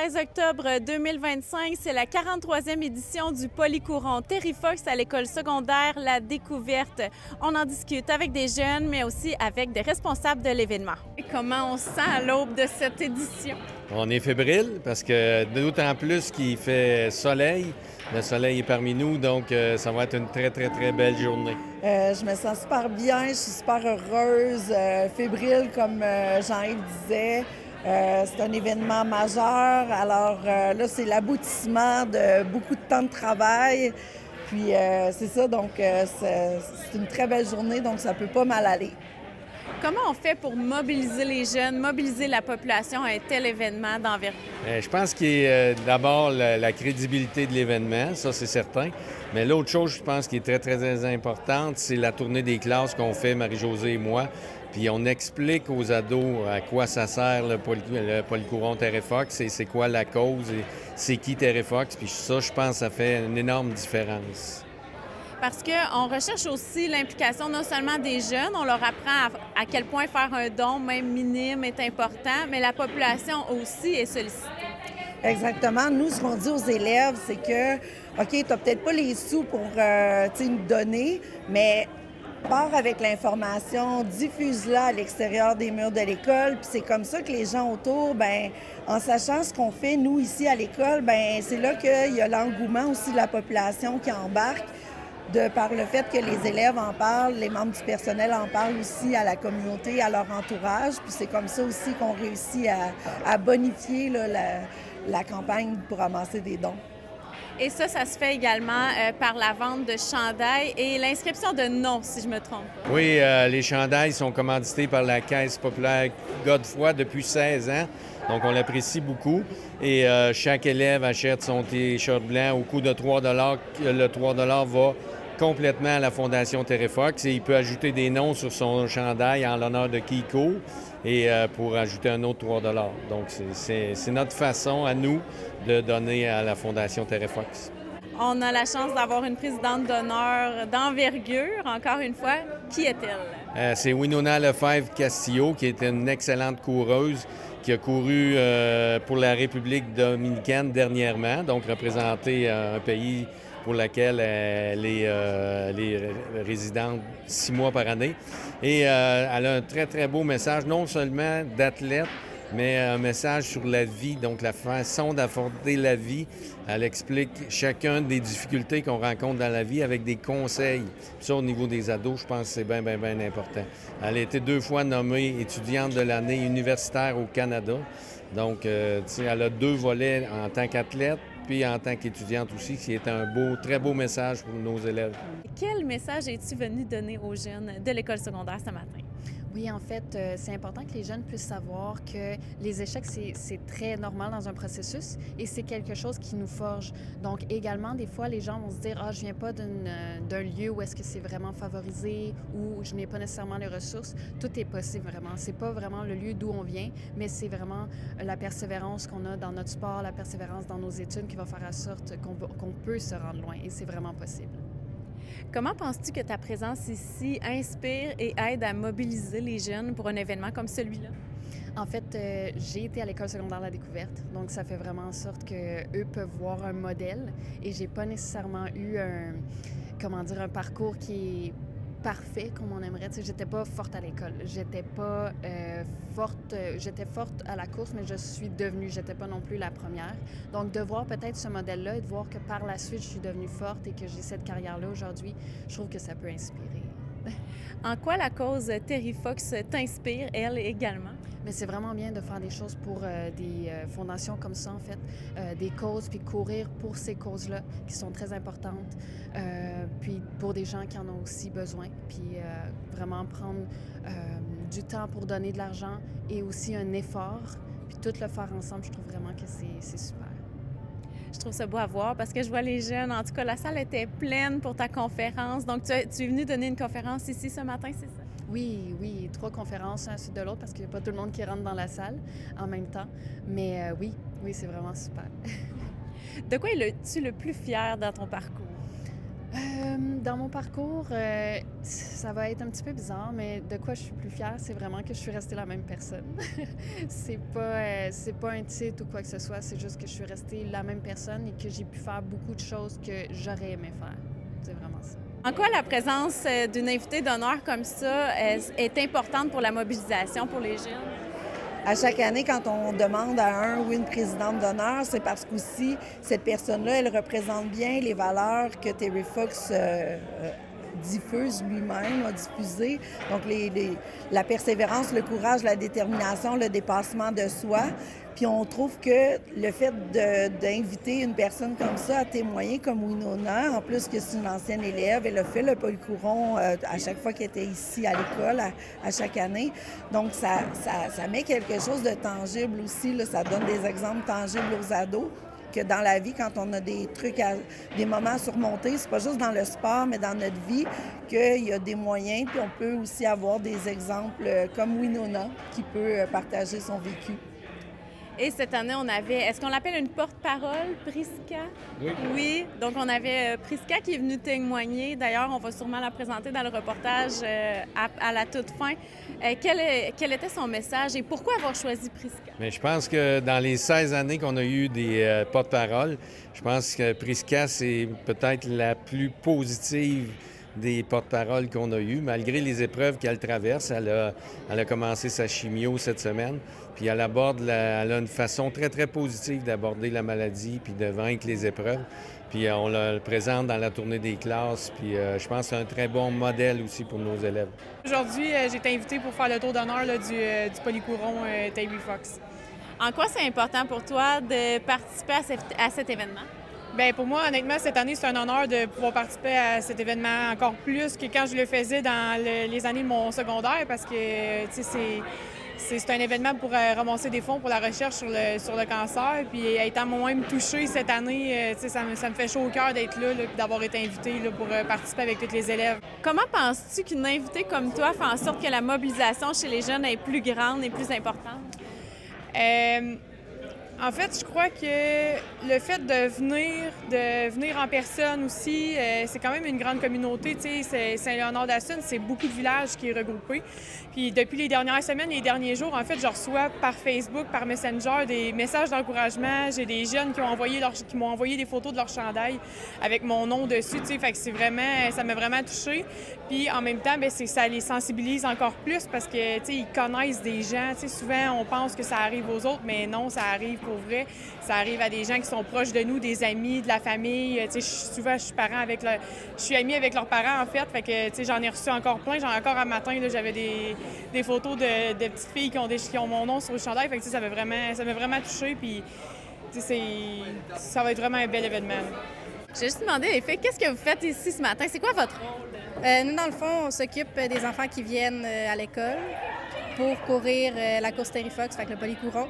16 octobre 2025, c'est la 43e édition du Polycourant Terrifox à l'école secondaire La Découverte. On en discute avec des jeunes, mais aussi avec des responsables de l'événement. Comment on se sent à l'aube de cette édition? On est fébrile parce que d'autant plus qu'il fait soleil. Le soleil est parmi nous, donc ça va être une très, très, très belle journée. Je me sens super bien, je suis super heureuse, fébrile comme Jean-Yves disait. C'est un événement majeur. Alors là, c'est l'aboutissement de beaucoup de temps de travail. Puis c'est ça, donc c'est une très belle journée, donc ça peut pas mal aller. Comment on fait pour mobiliser les jeunes, mobiliser la population à un tel événement d'envergure? Je pense qu'il y a d'abord la crédibilité de l'événement, ça c'est certain. Mais l'autre chose, je pense, qui est très, très, très importante, c'est la tournée des classes qu'on fait, Marie-Josée et moi. Puis on explique aux ados à quoi ça sert le Polycourant Terrifox et c'est quoi la cause et c'est qui Terrifox. Puis ça, je pense, ça fait une énorme différence. Parce qu'on recherche aussi l'implication non seulement des jeunes, on leur apprend à quel point faire un don, même minime, est important, mais la population aussi est sollicitée. Exactement. Nous, ce qu'on dit aux élèves, c'est que, OK, tu n'as peut-être pas les sous pour nous donner, mais pars avec l'information, diffuse-la à l'extérieur des murs de l'école. Puis c'est comme ça que les gens autour, ben, en sachant ce qu'on fait, nous, ici à l'école, ben, c'est là qu'il y a l'engouement aussi de la population qui embarque. De par le fait que les élèves en parlent, les membres du personnel en parlent aussi à la communauté, à leur entourage. Puis c'est comme ça aussi qu'on réussit à bonifier là, la campagne pour ramasser des dons. Et ça se fait également par la vente de chandails et l'inscription de noms, si je me trompe pas. Oui, les chandails sont commandités par la Caisse populaire Godefroy depuis 16 ans. Donc, on l'apprécie beaucoup. Et chaque élève achète son T-shirt blanc au coût de 3 Le 3 va complètement à la Fondation Terrifox et il peut ajouter des noms sur son chandail en l'honneur de Kiko et pour ajouter un autre 3 Donc, c'est notre façon à nous de donner à la Fondation Terrifox. On a la chance d'avoir une présidente d'honneur d'envergure, encore une fois. Qui est-elle? C'est Winona Lefebvre-Castillo, qui est une excellente coureuse, qui a couru pour la République dominicaine dernièrement, donc représenter un pays pour lequel elle est résidente 6 mois par année. Et elle a un très, très beau message, non seulement d'athlète, mais un message sur la vie, donc la façon d'affronter la vie. Elle explique chacun des difficultés qu'on rencontre dans la vie avec des conseils. Ça, au niveau des ados, je pense que c'est bien, bien, bien important. Elle a été 2 fois nommée étudiante de l'année universitaire au Canada. Donc, elle a 2 volets en tant qu'athlète, puis en tant qu'étudiante aussi, qui est un beau, très beau message pour nos élèves. Quel message es-tu venu donner aux jeunes de l'école secondaire ce matin? Oui, en fait, c'est important que les jeunes puissent savoir que les échecs, c'est très normal dans un processus et c'est quelque chose qui nous forge. Donc, également, des fois, les gens vont se dire « Ah, je viens pas d'un lieu où est-ce que c'est vraiment favorisé ou je n'ai pas nécessairement les ressources. » Tout est possible, vraiment. C'est pas vraiment le lieu d'où on vient, mais c'est vraiment la persévérance qu'on a dans notre sport, la persévérance dans nos études qui va faire en sorte qu'on peut se rendre loin et c'est vraiment possible. Comment penses-tu que ta présence ici inspire et aide à mobiliser les jeunes pour un événement comme celui-là? En fait, j'ai été à l'école secondaire La Découverte, donc ça fait vraiment en sorte qu'eux peuvent voir un modèle et j'ai pas nécessairement eu un parcours qui est parfait comme on aimerait. Tu sais, j'étais pas forte à l'école, j'étais pas j'étais forte à la course, mais j'étais pas non plus la première. Donc de voir peut-être ce modèle-là et de voir que par la suite, je suis devenue forte et que j'ai cette carrière-là aujourd'hui, je trouve que ça peut inspirer. En quoi la cause Terrifox t'inspire, elle également? Mais c'est vraiment bien de faire des choses pour des fondations comme ça, en fait, des causes, puis courir pour ces causes-là qui sont très importantes, puis pour des gens qui en ont aussi besoin, puis vraiment prendre du temps pour donner de l'argent et aussi un effort, puis tout le faire ensemble, je trouve vraiment que c'est super. Je trouve ça beau à voir parce que je vois les jeunes. En tout cas, la salle était pleine pour ta conférence. Donc, tu es venu donner une conférence ici ce matin, c'est ça? Oui, 3 conférences, un suite de l'autre, parce qu'il n'y a pas tout le monde qui rentre dans la salle en même temps. Mais oui, c'est vraiment super. De quoi es-tu le plus fier dans ton parcours? Dans mon parcours, ça va être un petit peu bizarre, mais de quoi je suis plus fière, c'est vraiment que je suis restée la même personne. C'est pas un titre ou quoi que ce soit, c'est juste que je suis restée la même personne et que j'ai pu faire beaucoup de choses que j'aurais aimé faire. C'est vraiment ça. En quoi la présence d'une invitée d'honneur comme ça est importante pour la mobilisation pour les jeunes? À chaque année, quand on demande à un ou une présidente d'honneur, c'est parce qu'aussi, cette personne-là, elle représente bien les valeurs que Terry Fox diffuse lui-même, a diffusé. Donc, la persévérance, le courage, la détermination, le dépassement de soi. Puis on trouve que le fait d'inviter une personne comme ça à témoigner, comme Winona, en plus que c'est une ancienne élève, elle a fait le Polycouron à chaque fois qu'elle était ici à l'école, à chaque année. Donc, ça met quelque chose de tangible aussi, là. Ça donne des exemples tangibles aux ados. Que dans la vie, quand on a des trucs, des moments à surmonter, c'est pas juste dans le sport, mais dans notre vie, qu'il y a des moyens. Puis on peut aussi avoir des exemples comme Winona, qui peut partager son vécu. Et cette année, on avait, est-ce qu'on l'appelle une porte-parole, Prisca? Oui. Oui, donc on avait Prisca qui est venue témoigner. D'ailleurs, on va sûrement la présenter dans le reportage à la toute fin. Quel était son message et pourquoi avoir choisi Prisca? Mais je pense que dans les 16 années qu'on a eu des porte-paroles, je pense que Prisca, c'est peut-être la plus positive des porte-paroles qu'on a eues, malgré les épreuves qu'elle traverse. Elle a commencé sa chimio cette semaine, puis elle a une façon très, très positive d'aborder la maladie puis de vaincre les épreuves. Puis on le présente dans la tournée des classes, puis je pense que c'est un très bon modèle aussi pour nos élèves. Aujourd'hui, j'ai été invitée pour faire le tour d'honneur du Polycouron Terry Fox. En quoi c'est important pour toi de participer à cet événement? Bien, pour moi, honnêtement, cette année, c'est un honneur de pouvoir participer à cet événement encore plus que quand je le faisais dans les années de mon secondaire parce que, tu sais, c'est un événement pour ramasser des fonds pour la recherche sur le cancer. Puis, étant moi-même touchée cette année, tu sais, ça me fait chaud au cœur d'être là et d'avoir été invitée là, pour participer avec tous les élèves. Comment penses-tu qu'une invitée comme toi fait en sorte que la mobilisation chez les jeunes est plus grande et plus importante? En fait, je crois que le fait de venir en personne aussi, c'est quand même une grande communauté. Tu sais, Saint-Léonard-d'Assun, c'est beaucoup de villages qui est regroupé. Puis depuis les dernières semaines, les derniers jours, en fait, je reçois par Facebook, par Messenger, des messages d'encouragement. J'ai des jeunes qui m'ont envoyé des photos de leur chandail avec mon nom dessus. Tu sais, fait que ça m'a vraiment touchée. Puis en même temps, bien, ça les sensibilise encore plus parce que, tu sais, ils connaissent des gens. Tu sais, souvent, on pense que ça arrive aux autres, mais non, ça arrive pour vrai. Ça arrive à des gens qui sont proches de nous, des amis, de la famille. Tu sais, souvent, je suis amie avec leurs parents, en fait. Fait que, tu sais, j'en ai reçu encore plein. J'en ai encore un matin, là, j'avais des photos de petites filles qui ont mon nom sur le chandail. Fait que, tu sais, ça m'a vraiment touchée. Puis, tu sais, ça va être vraiment un bel événement. J'ai juste demandé, les filles, qu'est-ce que vous faites ici ce matin? C'est quoi votre rôle? Nous, dans le fond, on s'occupe des enfants qui viennent à l'école pour courir la course Terry Fox, fait que le Polycouron.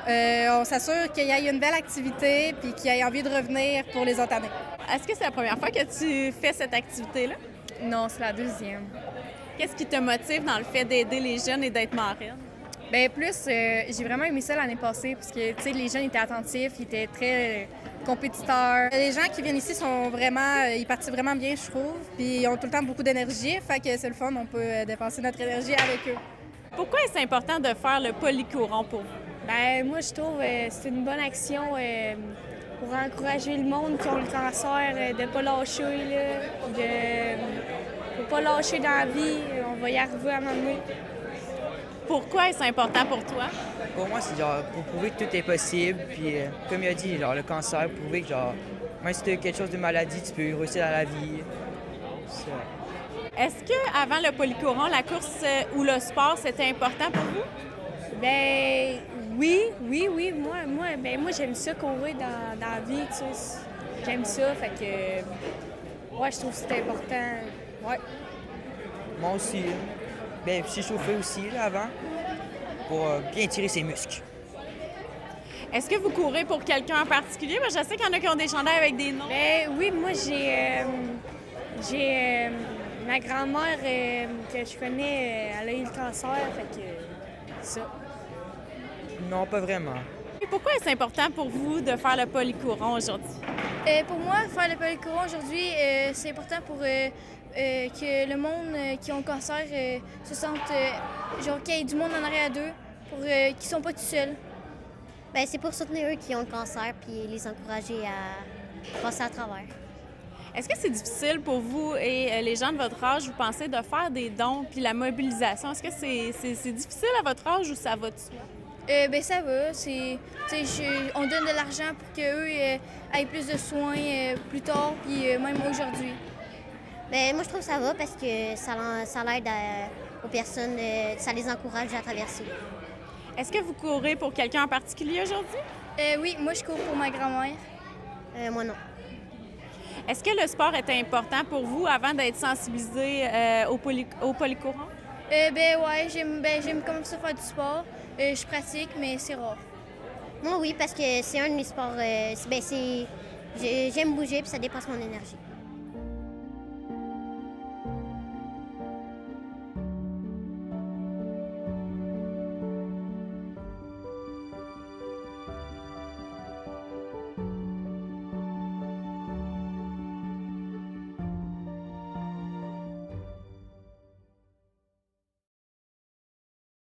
On s'assure qu'il y ait une belle activité puis qu'ils aient envie de revenir pour les autres années. Est-ce que c'est la première fois que tu fais cette activité-là? Non, c'est la deuxième. Qu'est-ce qui te motive dans le fait d'aider les jeunes et d'être marraine? Bien, plus, j'ai vraiment aimé ça l'année passée parce que, tu sais, les jeunes étaient attentifs, ils étaient très compétiteurs. Les gens qui viennent ici ils participent vraiment bien, je trouve, puis ils ont tout le temps beaucoup d'énergie, fait que c'est le fun, on peut dépenser notre énergie avec eux. Pourquoi est-ce important de faire le Polycouron pour vous? Bien, moi, je trouve que c'est une bonne action pour encourager le monde qui ont le cancer, de ne pas lâcher, là, de ne pas lâcher dans la vie. On va y arriver à un moment donné. Pourquoi est-ce important pour toi? Pour moi, c'est genre pour prouver que tout est possible. Puis, comme il a dit, genre, le cancer, prouver que genre, même si tu as quelque chose de maladie, tu peux réussir dans la vie. Est-ce qu'avant le Polycouron, la course ou le sport, c'était important pour vous? Ben oui. Moi, j'aime ça courir dans la vie, tu sais. J'aime ça, fait que... Ouais, je trouve que c'est important. Ouais. Moi aussi. Bien, puis s'échauffer aussi, là, avant, pour bien tirer ses muscles. Est-ce que vous courez pour quelqu'un en particulier? Moi, je sais qu'il y en a qui ont des chandails avec des noms. Ben oui, moi, j'ai ma grand-mère que je connais, elle a eu le cancer, fait que ça. Non, pas vraiment. Et pourquoi est-ce important pour vous de faire le Polycouron aujourd'hui? Pour moi, faire le polycourant aujourd'hui, c'est important pour que le monde qui ont le cancer se sente, genre qu'il y ait du monde en arrière d'eux, pour qu'ils ne sont pas tout seuls. Bien, c'est pour soutenir eux qui ont le cancer puis les encourager à passer à travers. Est-ce que c'est difficile pour vous et les gens de votre âge, vous pensez, de faire des dons puis la mobilisation? Est-ce que c'est difficile à votre âge ou ça va de soi? Ben ça va. On donne de l'argent pour qu'eux aient plus de soins plus tard, puis même aujourd'hui. Bien, moi, je trouve que ça va parce que ça l'aide aux personnes, ça les encourage à traverser. Est-ce que vous courez pour quelqu'un en particulier aujourd'hui? Oui, moi, je cours pour ma grand-mère. Moi, non. Est-ce que le sport était important pour vous avant d'être sensibilisé au polycourant? Ouais, j'aime comme ça faire du sport. Je pratique, mais c'est rare. Moi, oui, parce que c'est un de mes sports. J'aime bouger puis ça dépasse mon énergie.